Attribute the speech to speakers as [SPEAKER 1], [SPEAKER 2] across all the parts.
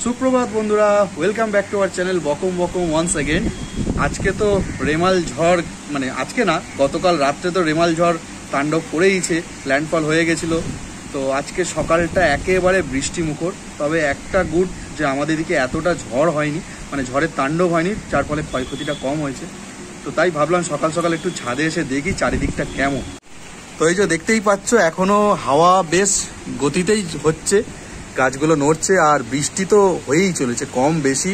[SPEAKER 1] সুপ্রভাত বন্ধুরা, welcome back to our channel বকম বকম ওয়ান্স অ্যাগেন। আজকে তো রেমাল ঝড়, মানে আজকে না, গতকাল রাত্রে তো রেমাল ঝড় তাণ্ডব করেইছে, ল্যান্ডফল হয়ে গেছিলো। তো আজকে সকালটা একেবারে বৃষ্টি মুখর। তবে একটা গুড যে আমাদের দিকে এতটা ঝড় হয়নি, মানে ঝড়ের তাণ্ডব হয়নি, যার ফলে ক্ষয়ক্ষতিটা কম হয়েছে। তো তাই ভাবলাম সকাল সকাল একটু ছাদে এসে দেখি চারিদিকটা কেমন। তো এই যে দেখতেই পাচ্ছ, এখনো হাওয়া বেশ গতিতেই হচ্ছে, গাছগুলো নড়ছে, আর বৃষ্টি তো হয়েই চলেছে কম বেশি।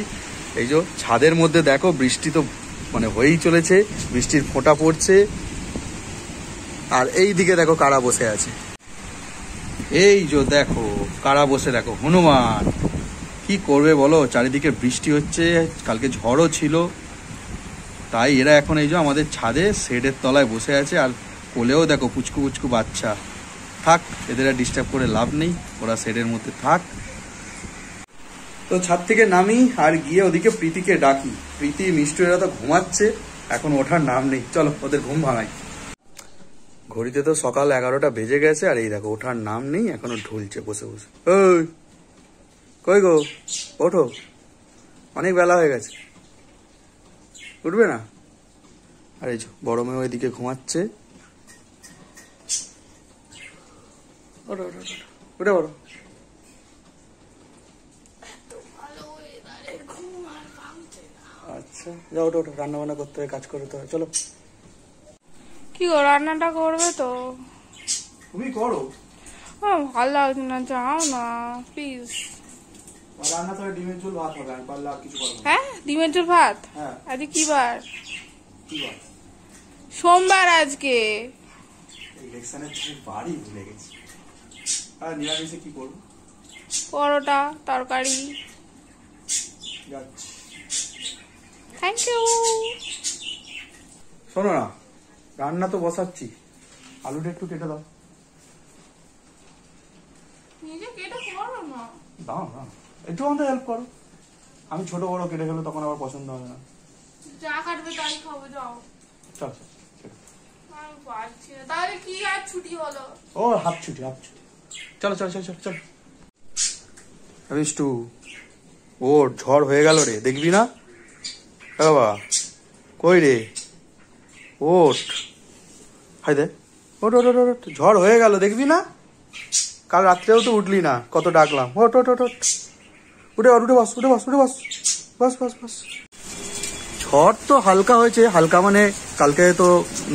[SPEAKER 1] এই যে ছাদের মধ্যে দেখো, বৃষ্টি তো মানে হয়েই চলেছে, বৃষ্টির ফোঁটা পড়ছে। আর এই দিকে দেখো কারা বসে আছে, এই যে দেখো কারা বসে, দেখো হনুমান। কি করবে বলো, চারিদিকে বৃষ্টি হচ্ছে, কালকে ঝড়ও ছিল, তাই এরা এখন এই যে আমাদের ছাদে শেডের তলায় বসে আছে। আর কোলেও দেখো পুচকু পুচকু বাচ্চা। থাক, এদের আর ডিস্টার্ব করে লাভ নেই, ওরা শেডের মধ্যে থাক। তো ছাদ থেকে নামি আর গিয়ে ওদিকে প্রীতিকে ডাকি। প্রীতি মিষ্টি এরা তো ঘুমাচ্ছে, এখন ওঠার নাম নেই। চলো ওদের ঘুম ভাঙাই। ঘড়িতে তো সকাল 11টা বেজে গেছে, আর এই দেখো ওঠার নাম নেই, এখনো ঢুলছে বসে বসে। ওই কই গো, ওঠো, অনেক বেলা হয়ে গেছে, উঠবে না? আর এই যে বড় মেয়ে ওইদিকে ঘুমাচ্ছে। ওঠো ওঠো উঠে পড়ো। আচ্ছা যাও, ওঠো ওঠো, রান্না বান্না করতে হবে, কাজ করতে হবে, চলো।
[SPEAKER 2] কি গো, রান্নাটা করবে তো?
[SPEAKER 1] তুমি করো।
[SPEAKER 2] ভালো লাগছে না, যাও না প্লিজ।
[SPEAKER 1] রান্না করে ডিমের ঝোল ভাত হবে, আমি পারলে আর কিছু করবো না।
[SPEAKER 2] হ্যাঁ, ডিমের ঝোল ভাত?
[SPEAKER 1] হ্যাঁ।
[SPEAKER 2] আজকে কি বার?
[SPEAKER 1] কি বার?
[SPEAKER 2] সোমবার আজকে।
[SPEAKER 1] ইলেকশনের বাড়ি ভুলে গেছি। আর নিরামিষে কি করবো?
[SPEAKER 2] পরোটা তরকারি।
[SPEAKER 1] যাচ্ছি।
[SPEAKER 2] Thank you.
[SPEAKER 1] শোনো না, রান্না তো বসাচ্ছি, আলুটা একটু কেটে দাও।
[SPEAKER 2] নিজে কেটে করো না।
[SPEAKER 1] দাও না, একটু আমাদের হেল্প করো। আমি ছোট বড় কেটে গেলে তখন আবার পছন্দ হবে না।
[SPEAKER 2] যা কাটবে তাই খাবো, যাও।
[SPEAKER 1] চল
[SPEAKER 2] আমি পারছি না, তাহলে কি আর ছুটি হলো?
[SPEAKER 1] ও হাফ ছুটি, হাফ ছুটি। চলো চলো চলো চলো চলো। বিষ্টু, ও ঝড় হয়ে গেল রে, দেখবি না? বাবা কই রে, ওঠ। হাই দে, ওঠ ওঠ ওঠ, ঝড় হয়ে গেল, দেখবি না? কাল রাত্রেও তো উঠলি না, কত ডাকলাম। ওঠ ওঠ ওঠ, উঠে উঠে বস, উঠে বস, উঠে বস, বস বস বস। ঝড় তো হালকা হয়েছে, হালকা মানে কালকে তো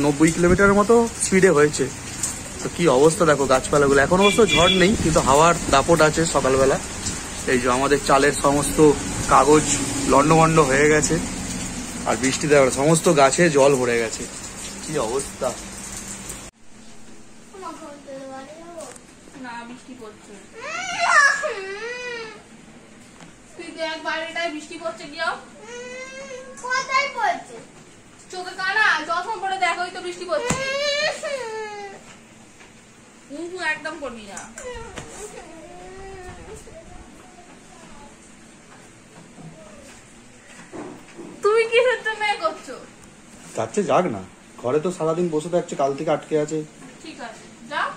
[SPEAKER 1] 90 কিলোমিটারের মতো স্পিডে হয়েছে। তো কি অবস্থা দেখো গাছপালাগুলো। এখন অবশ্য ঝড় নেই, কিন্তু হাওয়ার দাপট আছে সকালবেলা। এই যে আমাদের চালের সমস্ত কাগজ লন্ডভন্ড হয়ে গেছে, আর বৃষ্টি দেওয়ার সমস্ত গাছে জল ভরে গেছে। কি অবস্থা।
[SPEAKER 2] না, বৃষ্টি পড়ছে। তুই দেখ বাইরেটায় বৃষ্টি পড়ছে, গিয়েও কোথায় পড়ছে? চোখে কানা, চশমা পরে দেখো, ওই তো বৃষ্টি পড়ছে। একদম করবি না। তুমি কিসের জন্য করছো?
[SPEAKER 1] যাচ্ছে যাক না, ঘরে তো সারাদিন বসে থাকছে, কাল থেকে আটকে আছে।
[SPEAKER 2] ঠিক আছে যাও।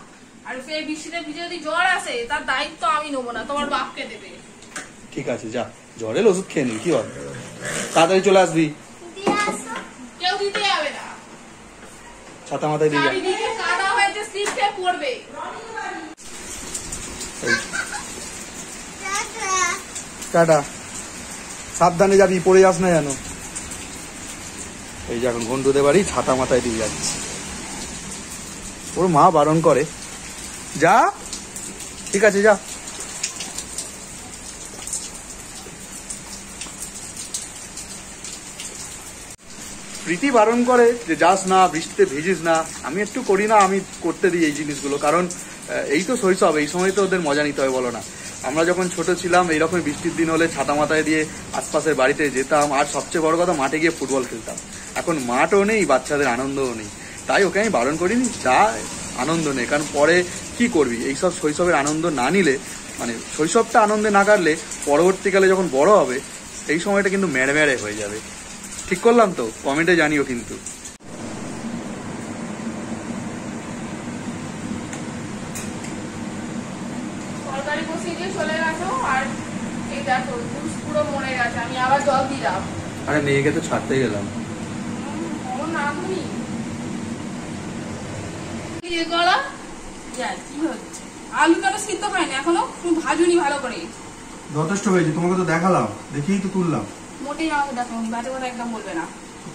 [SPEAKER 2] আর এই বৃষ্টিতে ভিজে যদি জ্বর আসে, তার দায়িত্ব আমি নেবো না, তোমার বাপকে দেবে।
[SPEAKER 1] ঠিক আছে যা, জ্বরের ওষুধ খেয়ে নি, কি হবে, তাড়াতাড়ি চলে আসবি।
[SPEAKER 2] কেউ দিতে যাবে না,
[SPEAKER 1] ছাতা মাথায় দিয়ে যা।
[SPEAKER 2] চারিদিকে কাদা হয়েছে, স্লিপ খেয়ে পড়বে।
[SPEAKER 1] টাটা, সাবধানে যাবি, পড়ে যাস না যেন। এই যে এখন ঘন্টুদের বাড়ি, ছাতা মাথায় দিয়ে যাচ্ছে। ওর মা বারণ করে, যা। ঠিক আছে যা। প্রীতি বারণ করে যে যাস না, বৃষ্টিতে ভিজিস না। আমি একটু করি না, আমি করতে দিই এই জিনিসগুলো, কারণ এই তো শৈশব, এই সময় তো ওদের মজা নিতে হয়, বলো না? আমরা যখন ছোট ছিলাম, এইরকম বৃষ্টির দিন হলে ছাতা মাথায় দিয়ে আশপাশের বাড়িতে যেতাম, আর সবচেয়ে বড় কথা মাঠে গিয়ে ফুটবল খেলতাম। এখন মাঠও নেই, বাচ্চাদের আনন্দও নেই, তাই ওকে আমি বারণ করিনি, যা আনন্দ নেই। কারণ পরে কি করবি, এইসব শৈশবের আনন্দ না নিলে, মানে শৈশবটা আনন্দে না কাটলে পরবর্তীকালে যখন বড় হবে এই সময়টা কিন্তু মেড়ে মেড়ে হয়ে যাবে। ঠিক করলাম তো? কমেন্টে জানিও কিন্তু।
[SPEAKER 2] তরকারি বসিয়ে দিয়ে চলে গেছো আর এই দেখো জুস পুরো মরে গেছে, আমি আবার জল দিলাম।
[SPEAKER 1] আরে মেয়েকে তো ছাড়তে গেলাম।
[SPEAKER 2] আমার নামনি কি গলা কি হচ্ছে? আলু কেন সিদ্ধ হয়নি এখনো? তুমি ভাজুনি ভালো করে।
[SPEAKER 1] যথেষ্ট হয়েছে, তোমাকে তো দেখালাম, দেখেই তো তুললাম।
[SPEAKER 2] মোটেই আমাকে দেখো, বাজে কথা একদম বলবে না।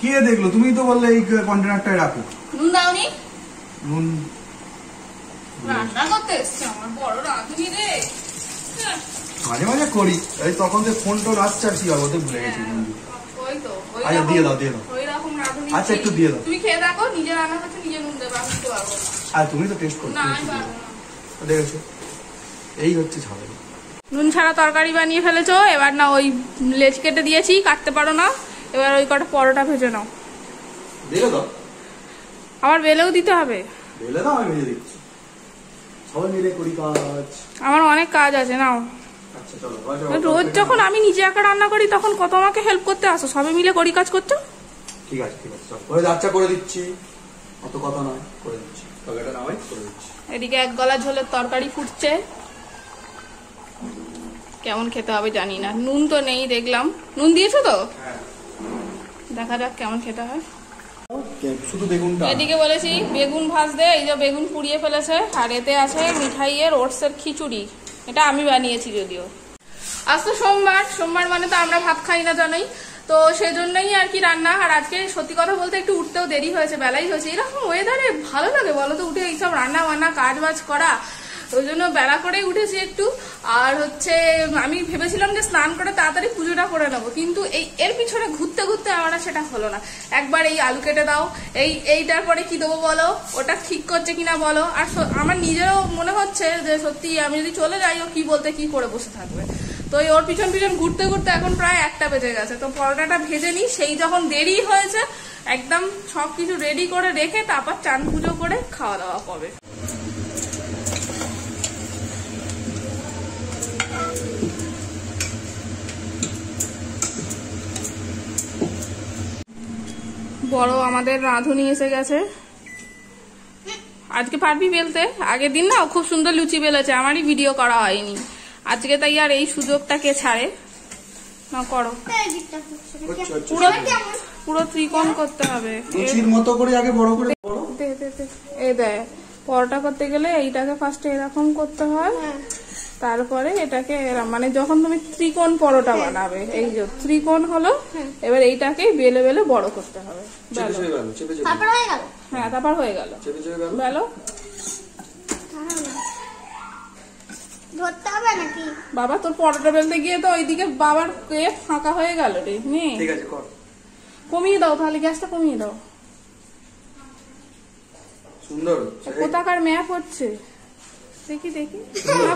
[SPEAKER 1] কে দেখলো? তুমি তো বললে এই কন্টেনারটায় রাখো।
[SPEAKER 2] নুন দাওনি?
[SPEAKER 1] নুন
[SPEAKER 2] রান্না করতে এসছে আমার বড় রাঁধুনি রে।
[SPEAKER 1] মাঝে মাঝে করি, এই তখন যে ফোন টোন আসছে আর কি বাবতে ভুলে গেছি।
[SPEAKER 2] ওই তো
[SPEAKER 1] আচ্ছা দিয়ে দাও দিয়ে দাও।
[SPEAKER 2] ওই রকম রাঁধুনি।
[SPEAKER 1] আচ্ছা একটু দিয়ে দাও।
[SPEAKER 2] তুমি খেয়ে দেখো, নিজে রান্না করছো নিজে নুন দেবে, আমি তো পারবো না।
[SPEAKER 1] আর তুমি তো টেস্ট করো।
[SPEAKER 2] না আমি পারবো না।
[SPEAKER 1] দেখেছো, এই হচ্ছে ঝামেলা।
[SPEAKER 2] নুন ছাড়া তরকারি বানিয়ে ফেলেছো, এবার না ওই লেজ কেটে দিয়েছি, কাটতে পারো না, এবার ওই কটা পরোটা ভেজে নাও।
[SPEAKER 1] বেলে দাও।
[SPEAKER 2] আবার বেলেও দিতে হবে?
[SPEAKER 1] বেলে দাও, আমি ভেজে দিচ্ছি। সবাই মিলে করি কাজ।
[SPEAKER 2] আমার অনেক কাজ আছে, নাও।
[SPEAKER 1] আচ্ছা চলো।
[SPEAKER 2] রোজ যখন আমি নিজে একা রান্না করি তখন কত আমাকে হেল্প করতে আসো, সবাই মিলে করি কাজ করছো।
[SPEAKER 1] ঠিক আছে ঠিক আছে, চলো করে আচ্ছা করে দিচ্ছি, অত কথা নয়, করে দিচ্ছি। তরকারিটা নামাই করে দিচ্ছি।
[SPEAKER 2] এদিকে এক গলা ঝোলের তরকারি ফুটছে, কেমন খেতে হবে জানি না। নুন তো নেই দেখলাম, নুন দিয়েছো তো?
[SPEAKER 1] হ্যাঁ।
[SPEAKER 2] দেখা যাক কেমন খেতে হয়।
[SPEAKER 1] শুধু বেগুনটা।
[SPEAKER 2] এদিকে বলেছি বেগুন ভাজতে, এই যে বেগুন পুড়িয়ে ফেলেছে। আর এতে আছে মিঠাইয়ের ওটসের খিচুড়ি, এটা আমি বানিয়েছি যদিও। আজ তো সোমবার মানে তো আমরা ভাত খাই না জানোই, তো সেজন্যই আর কি রান্না। আর আজকে সত্যি কথা বলতে একটু উঠতেও দেরি হয়েছে, বেলাই হয়েছে। এরকম ওয়েদারে ভালো লাগে বলো তো উঠে এইসব রান্না বান্না কাজ বাজ করা, ওই জন্য বেলা করেই উঠেছি একটু। আর হচ্ছে আমি ভেবেছিলাম যে স্নান করে তাড়াতাড়ি পুজোটা করে নেবো, কিন্তু এর পিছনে ঘুরতে ঘুরতে আমার সেটা হলো না। একবার এই আলু কেটে দাও, এইটার পরে কি দেবো বলো, ওটা ঠিক করছে কিনা বলো। আর আমার নিজেরও মনে হচ্ছে যে সত্যি আমি যদি চলে যাই ও কি বলতে কি করে বসে থাকবে। তো ওর পিছন পিছন ঘুরতে ঘুরতে এখন প্রায় 1টা বেজে গেছে। তো পরোটাটা ভেজে নিই, সেই যখন দেরি হয়েছে একদম সবকিছু রেডি করে রেখে তারপর চান পুজো করে খাওয়া দাওয়া করবে। বড় আমাদের রাঁধুনি এসে গেছে। আজকে পারবি বেলতে? আগের দিন না খুব সুন্দর লুচি বেলেছে, আমারই ভিডিও করা হয়নি আজকে, তাই আর এই সুযোগটাকে ছাড়ে না। করো, পুরো ত্রিকোণ করতে হবে
[SPEAKER 1] লুচির মতো করে, আগে বড় করে।
[SPEAKER 2] এই দেখ, পরোটা করতে গেলে এইটাকে ফার্স্টে এরকম করতে হয়, তারপরে এটাকে মানে যখন তুমি ত্রিকোণ পরোটা বানাবে, এই যে ত্রিকোণ হলো, এবার এইটাকে বেলে বেলে বড় করতে হবে। হ্যাঁ তারপর হয়ে গেল বেলো। বাবা তোর পরোটা বেলতে গিয়ে তো ওইদিকে বাবার ফাঁকা হয়ে গেল রে।
[SPEAKER 1] ঠিক আছে কর,
[SPEAKER 2] কমিয়ে দাও তাহলে, গ্যাসটা কমিয়ে দাও।
[SPEAKER 1] সুন্দর
[SPEAKER 2] কোথাকার ম্যাপ হচ্ছে দেখি দেখি।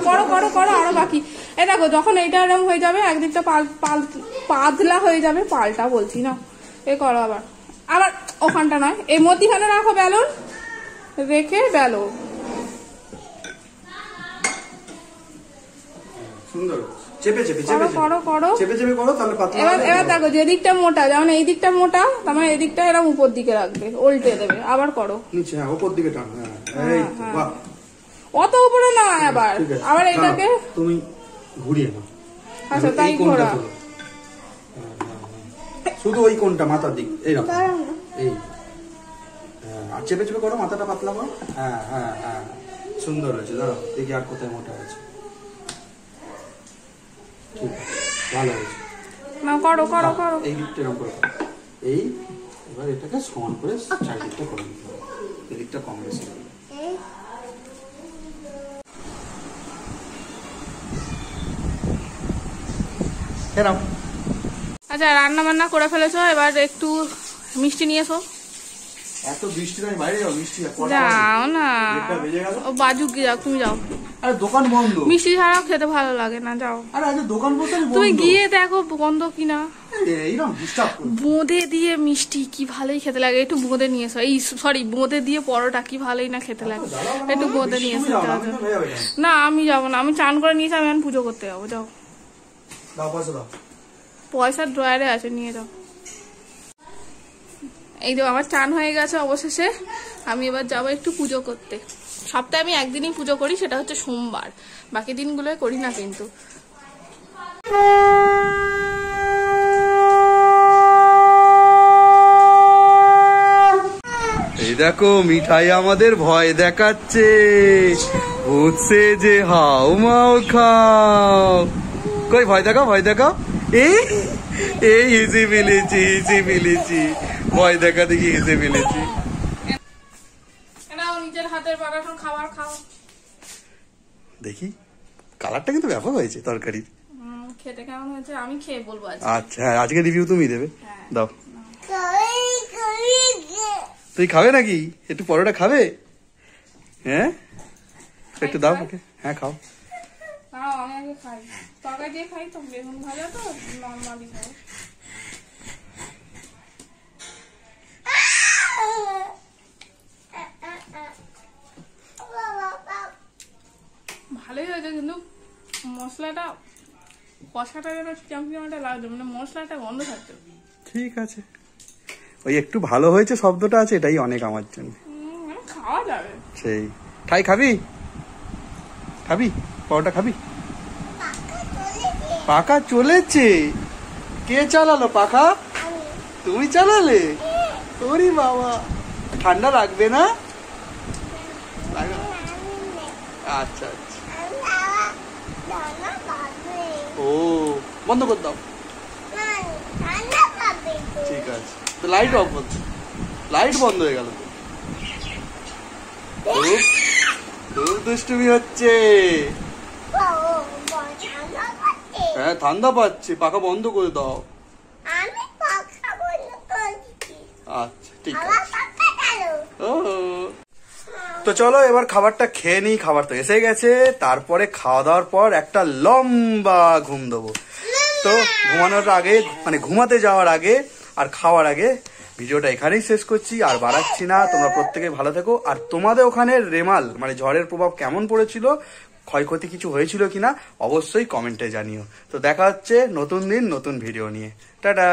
[SPEAKER 2] করো করো করো, আরো বাকি। এই দেখো যখন এইটা এরকম হয়ে যাবে, একদিকটা পাতলা হয়ে যাবে, পাল্টা বলছি না, এ করো আবার আবার ওখানটা নয়, এই মধ্যিখানে রাখো বেলুন, রেখে বেলো।
[SPEAKER 1] সুন্দর চেপে চেপে
[SPEAKER 2] করো করো
[SPEAKER 1] চেপে চেপে করো, তাহলে পাতলা।
[SPEAKER 2] এবার দেখো যে দিকটা মোটা, যেমন এই দিকটা মোটা, তার মানে এই দিকটা এরকম উপর দিকে রাখবে, উল্টে দেবে। আবার করো
[SPEAKER 1] নিচে, হ্যাঁ উপর দিকে টান। হ্যাঁ এই তো, বাহ।
[SPEAKER 2] অত উপরে না, আবার আবার এটাকে
[SPEAKER 1] তুমি ঘুরিয়ে নাও।
[SPEAKER 2] আচ্ছা তাই ঘোরা,
[SPEAKER 1] শুধু ওই কোনটা মাথার দিক এইরকম, এই আর চেপে চেপে করো, মাথাটা পাতলা করো। হ্যাঁ হ্যাঁ হ্যাঁ, সুন্দর হয়েছে। ধরো দেখি আর কোথায় মোটা হয়েছে। ঠিক আছে, ভালো হয়েছে।
[SPEAKER 2] না করো করো করো,
[SPEAKER 1] এই দিকটা এরকম করে করো। এই এবার এটাকে সমান করে চারিদিকটা করে নিতে হবে, এদিকটা কম বেশি হবে।
[SPEAKER 2] আচ্ছা রান্না বান্না করে ফেলেছো, এবার একটু মিষ্টি নিয়ে এসো।
[SPEAKER 1] এত বৃষ্টি নাই, বাইরে যাও, মিষ্টি
[SPEAKER 2] যাও না, ও বাজুক যাও, তুমি যাও।
[SPEAKER 1] আরে দোকান বন্ধ,
[SPEAKER 2] মিষ্টি ছাড়াও খেতে ভালো লাগে না, যাও।
[SPEAKER 1] আরে আজ দোকান বন্ধ,
[SPEAKER 2] তুমি গিয়ে দেখো বন্ধ কিনা।
[SPEAKER 1] এইরকম ডিস্টার্ব করো।
[SPEAKER 2] বোঁদে দিয়ে মিষ্টি কি ভালোই খেতে লাগে, একটু বোঁদে নিয়ে এসো। এই সরি, বোঁদে দিয়ে পরোটা কি ভালোই না খেতে লাগে, একটু বোঁদে নিয়ে এসো। না আমি যাবো না, আমি চান করে নিয়েছি, আমি এখন পুজো করতে যাবো। যাও
[SPEAKER 1] দাও, পয়সা দাও।
[SPEAKER 2] পয়সার ড্রয়ারে আছে, নিয়ে যাও। এই তো আমার চান হয়ে গেছে অবশেষে। আমি এবার যাবো একটু পুজো করতে। সপ্তাহে আমি একদিনই পুজো করি, সেটা হচ্ছে সোমবার, বাকি দিনগুলোই করি না কিন্তু।
[SPEAKER 1] এই দেখো মিঠাই আমাদের ভয় দেখাচ্ছে, হচ্ছে যে হাও মাও খাও। কই ভয় দেখাও, ভয় দেখাও। এই এই হেসে ফেলেছি, হেসে ফেলেছি, ভয় দেখা দেখি হেসে ফেলেছি।
[SPEAKER 2] নিজের হাতের বানানো খাবার খাও।
[SPEAKER 1] দেখি কালারটা কিন্তু ব্যাপক হয়েছে তরকারির।
[SPEAKER 2] খেতে কেমন হয়েছে আমি খেয়ে বলবো।
[SPEAKER 1] আচ্ছা আজকে রিভিউ তুমি দেবে, দাও।
[SPEAKER 3] কই
[SPEAKER 1] তুই খাবে নাকি? একটু পরোটা খাবে? হ্যাঁ একটু দাও ওকে। হ্যাঁ খাও।
[SPEAKER 2] আমি আগে খাই, তরকারি দিয়ে খাই তো, বেগুন ভাজা তো নর্মালি খাই। ভালোই হয়েছে, কিন্তু মশলাটা কষাটা যেন চামচিমাটা লাগছে, মানে মশলাটা গন্ধ থাকছে।
[SPEAKER 1] ঠিক আছে, ওই একটু ভালো হয়েছে শব্দটা আছে, এটাই অনেক আমার জন্য।
[SPEAKER 2] খাওয়া যাবে।
[SPEAKER 1] সেই ঠাই খাবি? খাবি পরোটা খাবি? পাখা চলেছে? কে চালালো পাখা? তুমি চালালে? ওরে বাবা, ঠান্ডা লাগবে না? আচ্ছা আচ্ছা, ও বন্ধ করে দাও। ঠিক আছে, তো লাইট অফ হচ্ছে, লাইট বন্ধ হয়ে গেল। খুব দুষ্টুমি হচ্ছে। হ্যাঁ ঠান্ডা পাচ্ছে, পাখা বন্ধ করে দাও। আচ্ছা ঠিক আছে। ও তো চলো এবার খাবারটা খেয়ে নিই, খাবার তো এসে গেছে। তারপরে খাওয়া দাওয়ার পর একটা লম্বা ঘুম দেবো। তো ঘুমানোর আগে, মানে ঘুমাতে যাওয়ার আগে আর খাওয়ার আগে ভিডিওটা এখানেই শেষ করছি, আর বাড়াচ্ছি না। তোমরা প্রত্যেকে ভালো থেকো। আর তোমাদের ওখানে রেমাল মানে ঝড়ের প্রভাব কেমন পড়েছিল, ক্ষয়ক্ষতি কিছু হয়েছিল কিনা অবশ্যই কমেন্টে জানিও। তো দেখা হচ্ছে নতুন দিন নতুন ভিডিও নিয়ে। টাটা।